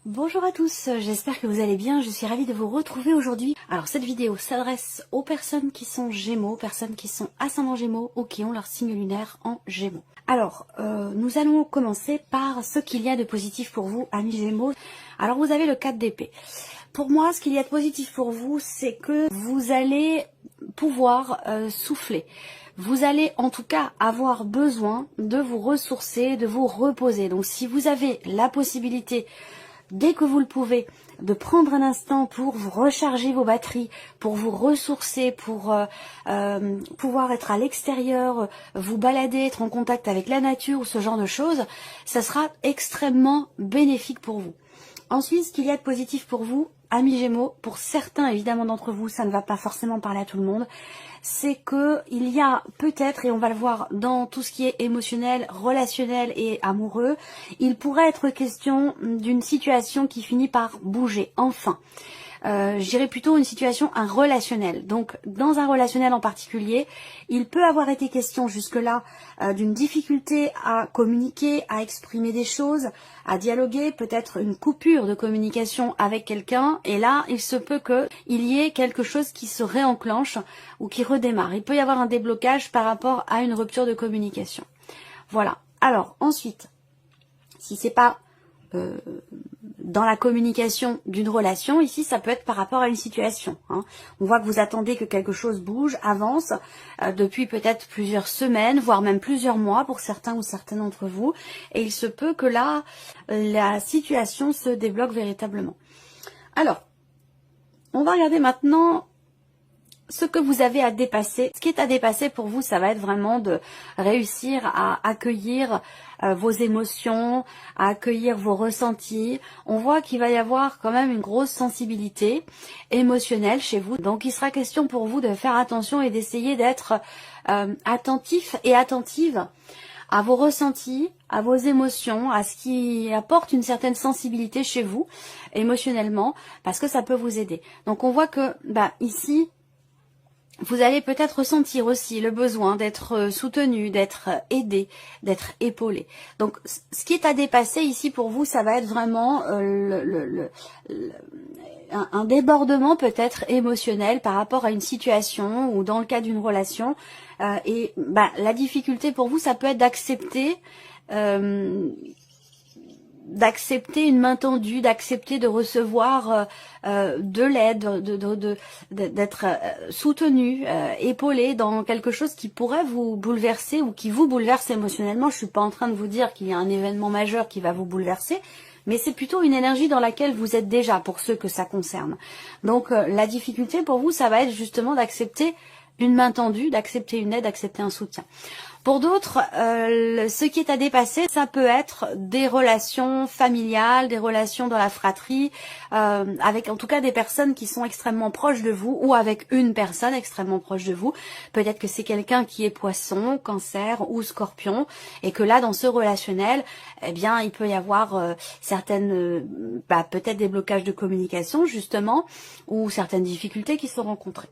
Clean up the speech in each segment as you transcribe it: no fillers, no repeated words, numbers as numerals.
Bonjour à tous, j'espère que vous allez bien, je suis ravie de vous retrouver aujourd'hui. Alors cette vidéo s'adresse aux personnes qui sont Gémeaux, personnes qui sont ascendant Gémeaux ou qui ont leur signe lunaire en Gémeaux. Alors, nous allons commencer par ce qu'il y a de positif pour vous, amis Gémeaux. Alors vous avez le 4 d'épée. Pour moi, ce qu'il y a de positif pour vous, c'est que vous allez pouvoir souffler. Vous allez en tout cas avoir besoin de vous ressourcer, de vous reposer. Donc si vous avez la possibilité, dès que vous le pouvez, de prendre un instant pour vous recharger vos batteries, pour vous ressourcer, pour pouvoir être à l'extérieur, vous balader, être en contact avec la nature ou ce genre de choses, ça sera extrêmement bénéfique pour vous. Ensuite, ce qu'il y a de positif pour vous, amis Gémeaux, pour certains évidemment d'entre vous, ça ne va pas forcément parler à tout le monde, c'est que il y a peut-être, et on va le voir dans tout ce qui est émotionnel, relationnel et amoureux, il pourrait être question d'une situation qui finit par bouger, enfin. Je dirais plutôt une situation, un relationnel. Donc, dans un relationnel en particulier, il peut avoir été question jusque-là d'une difficulté à communiquer, à exprimer des choses, à dialoguer, peut-être une coupure de communication avec quelqu'un. Et là, il se peut qu'il y ait quelque chose qui se réenclenche ou qui redémarre. Il peut y avoir un déblocage par rapport à une rupture de communication. Voilà. Alors, ensuite, si c'est pas dans la communication d'une relation, ici ça peut être par rapport à une situation. On voit que vous attendez que quelque chose bouge, avance, depuis peut-être plusieurs semaines, voire même plusieurs mois pour certains ou certaines d'entre vous, et il se peut que là, la situation se débloque véritablement. Alors, on va regarder maintenant ce que vous avez à dépasser. Ce qui est à dépasser pour vous, ça va être vraiment de réussir à accueillir vos émotions, à accueillir vos ressentis. On voit qu'il va y avoir quand même une grosse sensibilité émotionnelle chez vous. Donc il sera question pour vous de faire attention et d'essayer d'être attentif et attentive à vos ressentis, à vos émotions, à ce qui apporte une certaine sensibilité chez vous, émotionnellement, parce que ça peut vous aider. Donc on voit que ici, vous allez peut-être ressentir aussi le besoin d'être soutenu, d'être aidé, d'être épaulé. Donc, ce qui est à dépasser ici pour vous, ça va être vraiment un débordement peut-être émotionnel par rapport à une situation ou dans le cas d'une relation. La difficulté pour vous, ça peut être d'accepter une main tendue, d'accepter de recevoir de l'aide, d'être soutenu, épaulé dans quelque chose qui pourrait vous bouleverser ou qui vous bouleverse émotionnellement. Je suis pas en train de vous dire qu'il y a un événement majeur qui va vous bouleverser, mais c'est plutôt une énergie dans laquelle vous êtes déjà pour ceux que ça concerne. Donc la difficulté pour vous, ça va être justement d'accepter une main tendue, d'accepter une aide, d'accepter un soutien. Pour d'autres, ce qui est à dépasser, ça peut être des relations familiales, des relations dans la fratrie, avec en tout cas des personnes qui sont extrêmement proches de vous ou avec une personne extrêmement proche de vous. Peut-être que c'est quelqu'un qui est poisson, cancer ou scorpion et que là, dans ce relationnel, eh bien, il peut y avoir certaines, peut-être des blocages de communication justement ou certaines difficultés qui sont rencontrées.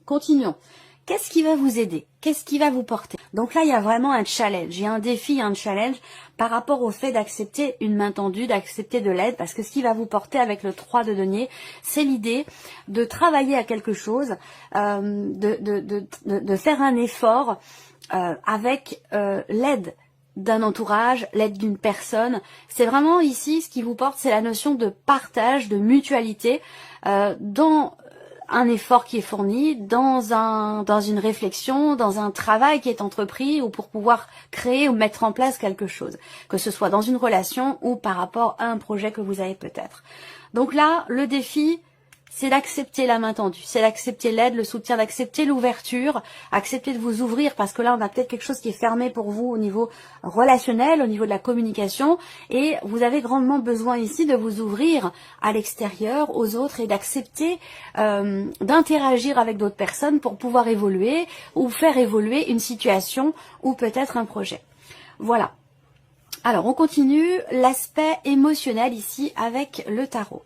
Continuons. Qu'est-ce qui va vous aider? Qu'est-ce qui va vous porter? Donc là, il y a vraiment un challenge. Il y a un défi, un challenge par rapport au fait d'accepter une main tendue, d'accepter de l'aide, parce que ce qui va vous porter avec le 3 de denier, c'est l'idée de travailler à quelque chose, de faire un effort avec l'aide d'un entourage, l'aide d'une personne. C'est vraiment ici, ce qui vous porte, c'est la notion de partage, de mutualité dans un effort qui est fourni, dans une réflexion, dans un travail qui est entrepris ou pour pouvoir créer ou mettre en place quelque chose, que ce soit dans une relation ou par rapport à un projet que vous avez peut-être. Donc là, le défi, c'est d'accepter la main tendue, c'est d'accepter l'aide, le soutien, d'accepter l'ouverture, accepter de vous ouvrir parce que là on a peut-être quelque chose qui est fermé pour vous au niveau relationnel, au niveau de la communication et vous avez grandement besoin ici de vous ouvrir à l'extérieur, aux autres et d'accepter d'interagir avec d'autres personnes pour pouvoir évoluer ou faire évoluer une situation ou peut-être un projet. Voilà. Alors on continue l'aspect émotionnel ici avec le tarot.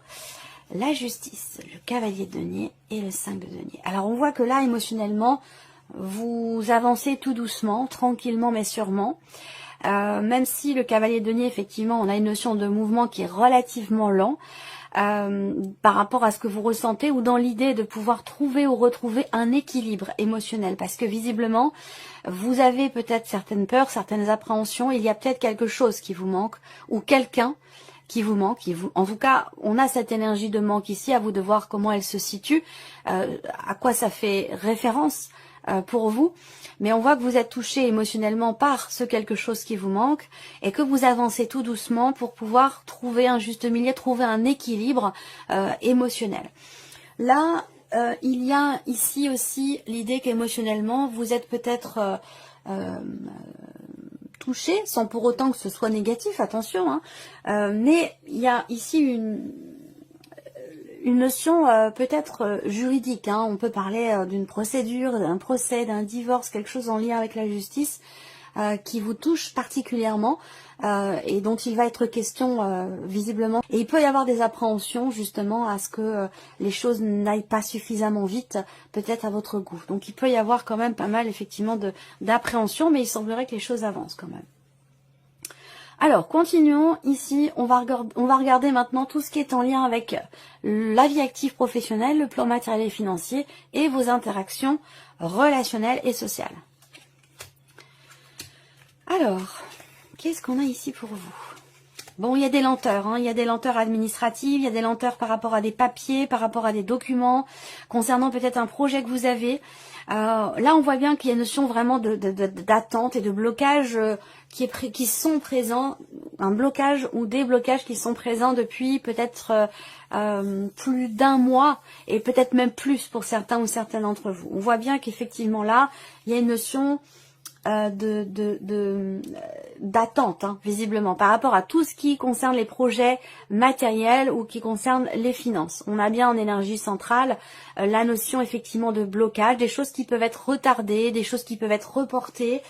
La justice, le cavalier de denier et le 5 de denier. Alors on voit que là émotionnellement vous avancez tout doucement, tranquillement mais sûrement. même si le cavalier de denier, effectivement, on a une notion de mouvement qui est relativement lent, par rapport à ce que vous ressentez, ou dans l'idée de pouvoir trouver ou retrouver un équilibre émotionnel, parce que visiblement vous avez peut-être certaines peurs, certaines appréhensions, il y a peut-être quelque chose qui vous manque, ou quelqu'un qui vous manque. En tout cas, on a cette énergie de manque ici, à vous de voir comment elle se situe, à quoi ça fait référence pour vous, mais on voit que vous êtes touché émotionnellement par ce quelque chose qui vous manque et que vous avancez tout doucement pour pouvoir trouver un juste milieu, trouver un équilibre émotionnel. Là, il y a ici aussi l'idée qu'émotionnellement, vous êtes peut-être touché, sans pour autant que ce soit négatif, attention, hein, mais il y a ici une notion peut-être juridique, hein. On peut parler d'une procédure, d'un procès, d'un divorce, quelque chose en lien avec la justice qui vous touche particulièrement et dont il va être question visiblement. Et il peut y avoir des appréhensions justement à ce que les choses n'aillent pas suffisamment vite, peut-être à votre goût. Donc il peut y avoir quand même pas mal effectivement d'appréhension, mais il semblerait que les choses avancent quand même. Alors, continuons. Ici, on va regarder maintenant tout ce qui est en lien avec la vie active professionnelle, le plan matériel et financier et vos interactions relationnelles et sociales. Alors, qu'est-ce qu'on a ici pour vous? Bon, il y a des lenteurs, hein. Il y a des lenteurs administratives, il y a des lenteurs par rapport à des papiers, par rapport à des documents, concernant peut-être un projet que vous avez. Là, on voit bien qu'il y a une notion vraiment d'attente et de blocage qui sont présents, un blocage ou des blocages qui sont présents depuis peut-être plus d'un mois et peut-être même plus pour certains ou certaines d'entre vous. On voit bien qu'effectivement là, il y a une notion d'attente, hein, visiblement, par rapport à tout ce qui concerne les projets matériels ou qui concerne les finances. On a bien en énergie centrale la notion effectivement de blocage, des choses qui peuvent être retardées, des choses qui peuvent être reportées,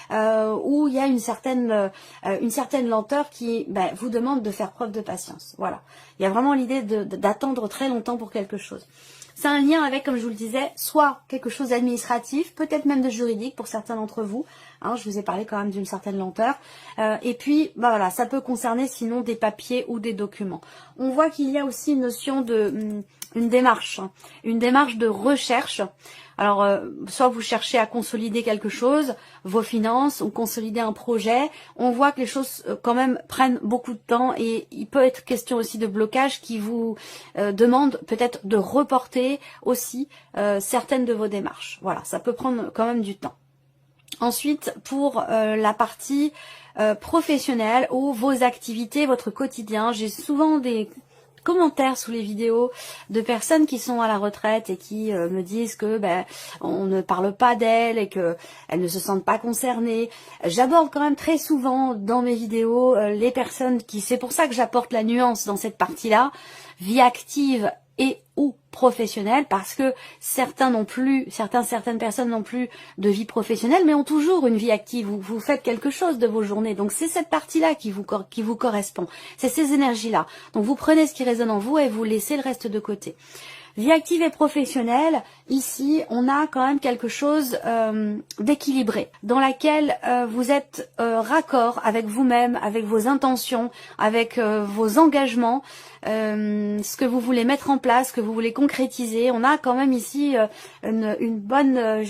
où il y a une certaine lenteur qui vous demande de faire preuve de patience. Voilà. Il y a vraiment l'idée d'attendre très longtemps pour quelque chose. C'est un lien avec, comme je vous le disais, soit quelque chose d'administratif, peut-être même de juridique pour certains d'entre vous. Hein, je vous ai parlé quand même d'une certaine lenteur. Et puis, voilà, ça peut concerner sinon des papiers ou des documents. On voit qu'il y a aussi une notion une démarche de recherche. Alors, soit vous cherchez à consolider quelque chose, vos finances, ou consolider un projet. On voit que les choses quand même prennent beaucoup de temps et il peut être question aussi de blocage qui vous demande peut-être de reporter aussi certaines de vos démarches. Voilà, ça peut prendre quand même du temps. Ensuite, pour la partie professionnelle ou vos activités, votre quotidien, j'ai souvent des commentaires sous les vidéos de personnes qui sont à la retraite et qui me disent que on ne parle pas d'elles et que elles ne se sentent pas concernées. J'aborde quand même très souvent dans mes vidéos les personnes c'est pour ça que j'apporte la nuance dans cette partie-là, vie active et ou professionnelle, parce que certaines personnes n'ont plus de vie professionnelle, mais ont toujours une vie active. Vous faites quelque chose de vos journées, donc c'est cette partie-là qui vous correspond. C'est ces énergies-là. Donc vous prenez ce qui résonne en vous et vous laissez le reste de côté. Vie active et professionnelle, ici, on a quand même quelque chose d'équilibré, dans laquelle vous êtes raccord avec vous-même, avec vos intentions, avec vos engagements, ce que vous voulez mettre en place, ce que vous voulez concrétiser. On a quand même ici une bonne,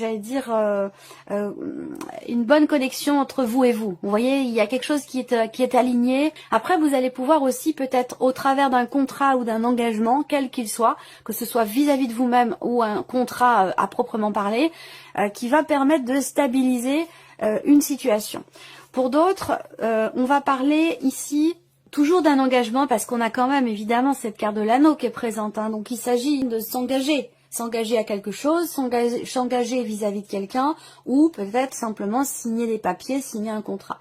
une bonne connexion entre vous et vous. Vous voyez, il y a quelque chose qui est aligné. Après, vous allez pouvoir aussi peut-être, au travers d'un contrat ou d'un engagement, quel qu'il soit, que ce soit vis-à-vis de vous-même ou un contrat à proprement parler, qui va permettre de stabiliser une situation. Pour d'autres, on va parler ici toujours d'un engagement, parce qu'on a quand même évidemment cette carte de l'anneau qui est présente, hein. Donc il s'agit de s'engager à quelque chose, s'engager vis-à-vis de quelqu'un, ou peut-être simplement signer des papiers, signer un contrat.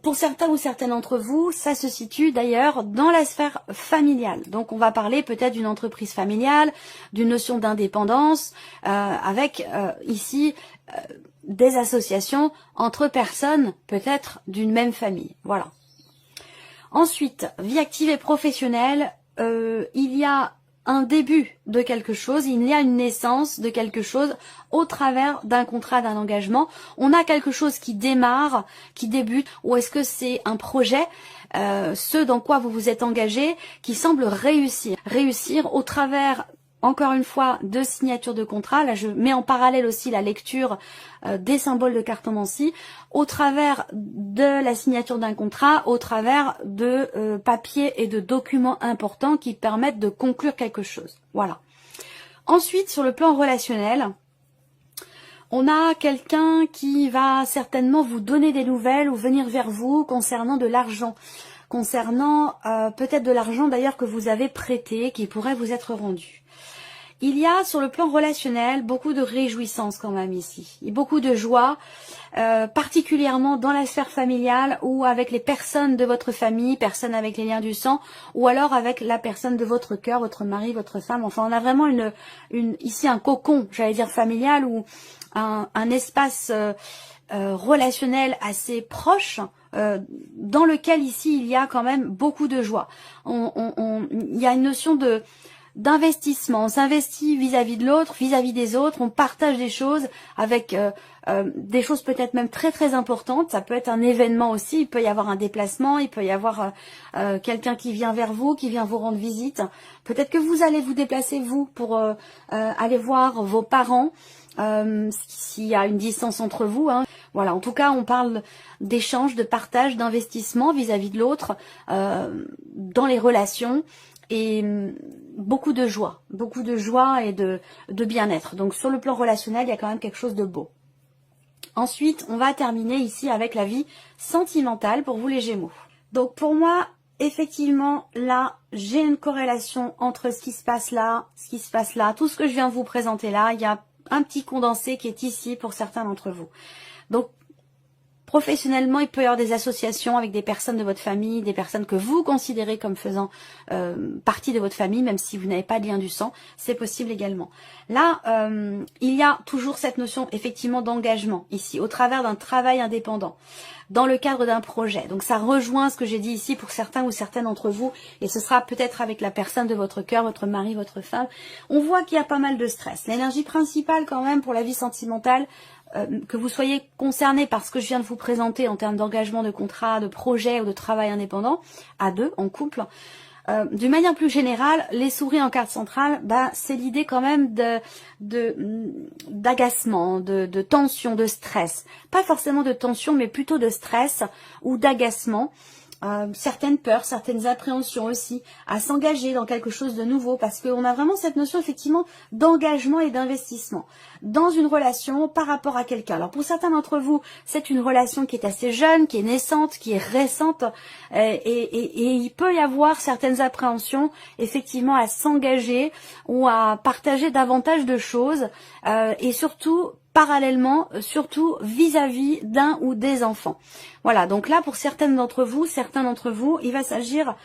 Pour certains ou certaines d'entre vous, ça se situe d'ailleurs dans la sphère familiale. Donc on va parler peut-être d'une entreprise familiale, d'une notion d'indépendance, avec ici des associations entre personnes peut-être d'une même famille. Voilà. Ensuite, vie active et professionnelle, il y a un début de quelque chose, il y a une naissance de quelque chose au travers d'un contrat, d'un engagement. On a quelque chose qui démarre, qui débute, ou est-ce que c'est un projet, ce dans quoi vous vous êtes engagé, qui semble réussir. Réussir au travers, encore une fois, de signature de contrat. Là, je mets en parallèle aussi la lecture des symboles de cartomancie, au travers de la signature d'un contrat, au travers de papiers et de documents importants qui permettent de conclure quelque chose. Voilà. Ensuite, sur le plan relationnel, on a quelqu'un qui va certainement vous donner des nouvelles ou venir vers vous concernant de l'argent. Concernant peut-être de l'argent d'ailleurs que vous avez prêté, qui pourrait vous être rendu. Il y a sur le plan relationnel beaucoup de réjouissance quand même ici, et beaucoup de joie, particulièrement dans la sphère familiale ou avec les personnes de votre famille, personnes avec les liens du sang, ou alors avec la personne de votre cœur, votre mari, votre femme. Enfin, on a vraiment ici un cocon, j'allais dire familial, ou un espace relationnel assez proche, dans lequel ici il y a quand même beaucoup de joie. Il y a une notion d'investissement, on s'investit vis-à-vis de l'autre, vis-à-vis des autres, on partage des choses avec des choses peut-être même très très importantes. Ça peut être un événement aussi, il peut y avoir un déplacement, il peut y avoir quelqu'un qui vient vers vous, qui vient vous rendre visite. Peut-être que vous allez vous déplacer vous pour aller voir vos parents, s'il y a une distance entre vous, hein. Voilà, en tout cas on parle d'échange, de partage, d'investissement vis-à-vis de l'autre dans les relations. Et beaucoup de joie et de bien-être. Donc sur le plan relationnel, il y a quand même quelque chose de beau. Ensuite, on va terminer ici avec la vie sentimentale pour vous les Gémeaux. Donc pour moi, effectivement, là, j'ai une corrélation entre ce qui se passe là, tout ce que je viens de vous présenter là. Il y a un petit condensé qui est ici pour certains d'entre vous. Donc, professionnellement, il peut y avoir des associations avec des personnes de votre famille, des personnes que vous considérez comme faisant partie de votre famille, même si vous n'avez pas de lien du sang, c'est possible également. Là, il y a toujours cette notion effectivement d'engagement ici, au travers d'un travail indépendant, dans le cadre d'un projet. Donc ça rejoint ce que j'ai dit ici pour certains ou certaines d'entre vous, et ce sera peut-être avec la personne de votre cœur, votre mari, votre femme. On voit qu'il y a pas mal de stress. L'énergie principale quand même pour la vie sentimentale, que vous soyez concerné par ce que je viens de vous présenter en termes d'engagement, de contrat, de projet ou de travail indépendant, à deux, en couple, d'une manière plus générale, les souris en carte centrale, c'est l'idée quand même d'agacement, de tension, de stress. Pas forcément de tension, mais plutôt de stress ou d'agacement. Certaines peurs, certaines appréhensions aussi, à s'engager dans quelque chose de nouveau, parce qu'on a vraiment cette notion effectivement d'engagement et d'investissement dans une relation par rapport à quelqu'un. Alors pour certains d'entre vous, c'est une relation qui est assez jeune, qui est naissante, qui est récente, et il peut y avoir certaines appréhensions effectivement à s'engager ou à partager davantage de choses, et surtout parallèlement, surtout vis-à-vis d'un ou des enfants. Voilà, donc là pour certains d'entre vous, il va s'agir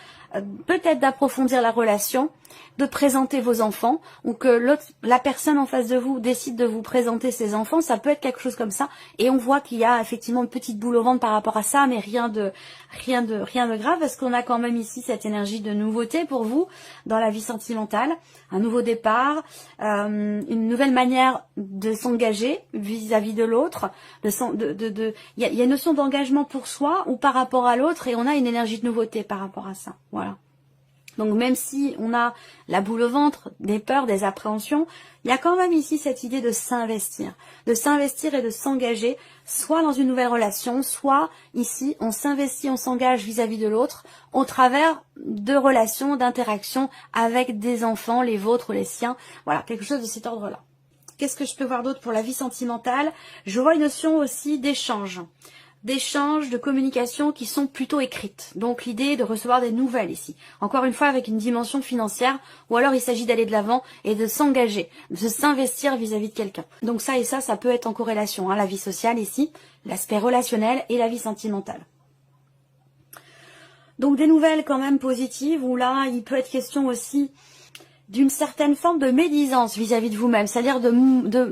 peut-être d'approfondir la relation, de présenter vos enfants, ou que la personne en face de vous décide de vous présenter ses enfants, ça peut être quelque chose comme ça, et on voit qu'il y a effectivement une petite boule au ventre par rapport à ça, mais rien de grave, parce qu'on a quand même ici cette énergie de nouveauté pour vous, dans la vie sentimentale, un nouveau départ, une nouvelle manière de s'engager vis-à-vis de l'autre, il y a une notion d'engagement pour soi ou par rapport à l'autre, et on a une énergie de nouveauté par rapport à ça, voilà. Donc même si on a la boule au ventre, des peurs, des appréhensions, il y a quand même ici cette idée de s'investir et de s'engager, soit dans une nouvelle relation, soit ici on s'investit, on s'engage vis-à-vis de l'autre, au travers de relations, d'interactions avec des enfants, les vôtres, les siens, voilà, quelque chose de cet ordre-là. Qu'est-ce que je peux voir d'autre pour la vie sentimentale? Je vois une notion aussi d'échange, de communication qui sont plutôt écrites. Donc l'idée de recevoir des nouvelles ici. Encore une fois avec une dimension financière, ou alors il s'agit d'aller de l'avant et de s'engager, de s'investir vis-à-vis de quelqu'un. Donc ça et ça peut être en corrélation, hein, la vie sociale ici, l'aspect relationnel et la vie sentimentale. Donc des nouvelles quand même positives, où là il peut être question aussi d'une certaine forme de médisance vis-à-vis de vous-même, c'est-à-dire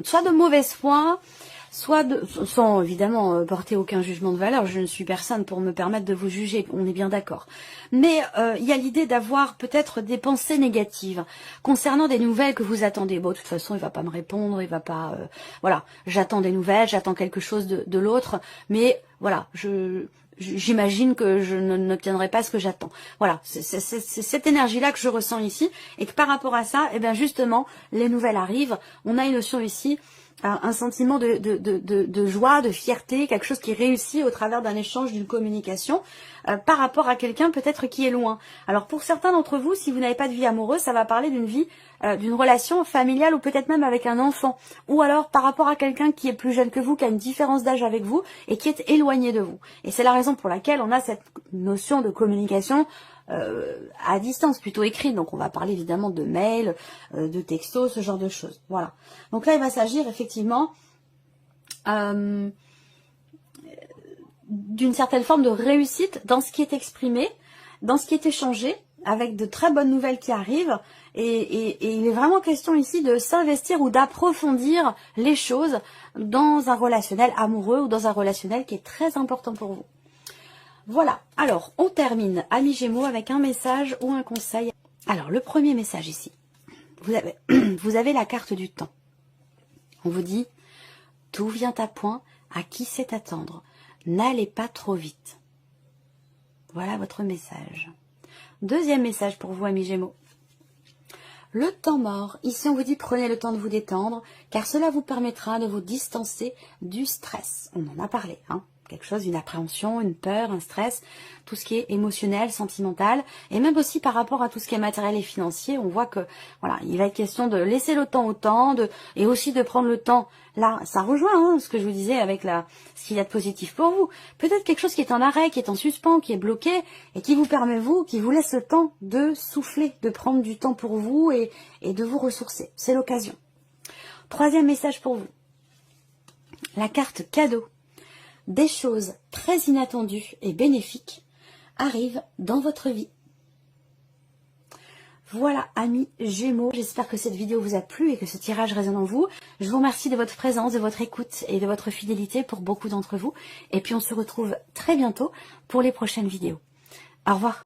soit de mauvaise foi, soit sans évidemment porter aucun jugement de valeur, je ne suis personne pour me permettre de vous juger, on est bien d'accord. Mais il y a l'idée d'avoir peut-être des pensées négatives concernant des nouvelles que vous attendez. Bon, de toute façon, il va pas me répondre, il va pas... voilà, j'attends des nouvelles, j'attends quelque chose de l'autre, mais voilà, j'imagine que je n'obtiendrai pas ce que j'attends. Voilà, c'est cette énergie-là que je ressens ici, et que par rapport à ça, eh bien justement, les nouvelles arrivent. On a une notion ici, un sentiment de joie, de fierté, quelque chose qui réussit au travers d'un échange, d'une communication, par rapport à quelqu'un peut-être qui est loin. Alors pour certains d'entre vous, si vous n'avez pas de vie amoureuse, ça va parler d'une vie, d'une relation familiale ou peut-être même avec un enfant. Ou alors par rapport à quelqu'un qui est plus jeune que vous, qui a une différence d'âge avec vous et qui est éloigné de vous. Et c'est la raison pour laquelle on a cette notion de communication à distance, plutôt écrite. Donc on va parler évidemment de mails, de textos, ce genre de choses. Voilà. Donc là, il va s'agir effectivement d'une certaine forme de réussite dans ce qui est exprimé, dans ce qui est échangé, avec de très bonnes nouvelles qui arrivent. Et il est vraiment question ici de s'investir ou d'approfondir les choses dans un relationnel amoureux ou dans un relationnel qui est très important pour vous. Voilà, alors on termine, amis Gémeaux, avec un message ou un conseil. Alors le premier message ici, vous avez la carte du temps. On vous dit, tout vient à point, à qui sait attendre. N'allez pas trop vite. Voilà votre message. Deuxième message pour vous, amis Gémeaux. Le temps mort. Ici, on vous dit, prenez le temps de vous détendre, car cela vous permettra de vous distancer du stress. On en a parlé, hein. Quelque chose, une appréhension, une peur, un stress, tout ce qui est émotionnel, sentimental, et même aussi par rapport à tout ce qui est matériel et financier, on voit que, voilà, il va être question de laisser le temps au temps, et aussi de prendre le temps. Là, ça rejoint hein, ce que je vous disais avec ce qu'il y a de positif pour vous. Peut-être quelque chose qui est en arrêt, qui est en suspens, qui est bloqué, et qui vous permet, qui vous laisse le temps de souffler, de prendre du temps pour vous et de vous ressourcer. C'est l'occasion. Troisième message pour vous. La carte cadeau. Des choses très inattendues et bénéfiques arrivent dans votre vie. Voilà, amis Gémeaux, j'espère que cette vidéo vous a plu et que ce tirage résonne en vous. Je vous remercie de votre présence, de votre écoute et de votre fidélité pour beaucoup d'entre vous. Et puis on se retrouve très bientôt pour les prochaines vidéos. Au revoir.